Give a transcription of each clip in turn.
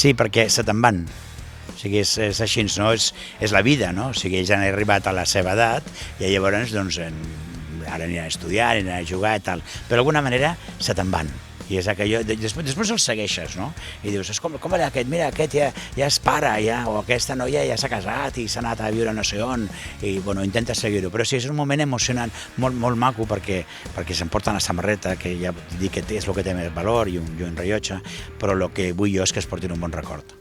Sí, perquè se te'n van. O sigui, és així, no? És la vida, no? O sigui, ells han arribat a la seva edat i llavors, doncs, ara aniran a estudiar, aniran a jugar i tal, però d'alguna manera se te'n van. I és aquello, després els segueixes, no? I dius, com era aquest? Mira, aquest ja és pare, o aquesta noia ja s'ha casat i s'ha anat a viure no sé on, i bueno, intentes seguir-ho. Però sí, és un moment emocionant, molt maco, perquè s'emporten la samarreta, que ja dic que és el que té més valor, i un rellotge, però el que vull jo és que es portin un bon record.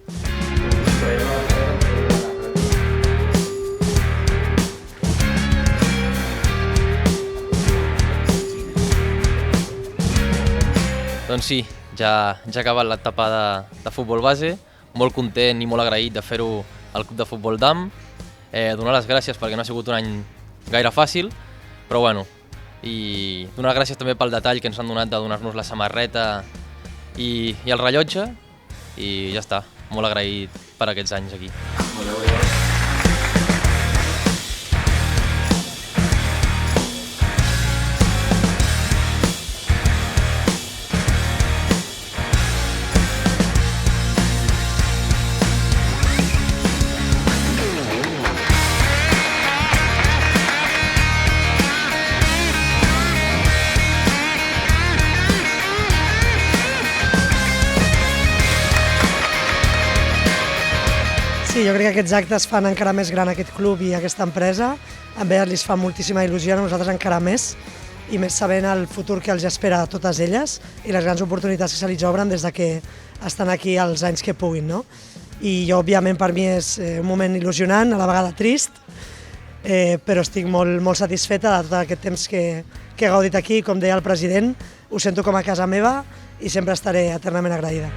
Doncs sí, ja ha acabat l'etapa de futbol base, molt content i molt agraït de fer-ho al Club de Futbol Dam, donar les gràcies perquè no ha sigut un any gaire fàcil, però bueno, i donar gràcies també pel detall que ens han donat de donar-nos la samarreta i el rellotge, i ja està, molt agraït per aquests anys aquí. Sí, jo crec que aquests actes fan encara més gran aquest club i aquesta empresa. A ells li fa moltíssima il·lusió, a nosaltres encara més, i més sabent el futur que els espera a totes elles i les grans oportunitats que se li obren des de que estan aquí els anys que puguin, no? I jo, òbviament, per mi és un moment il·lusionant, a la vegada trist, però estic molt satisfeta de tot aquest temps que he gaudit aquí. Com deia el president, ho sento com a casa meva i sempre estaré eternament agraïda.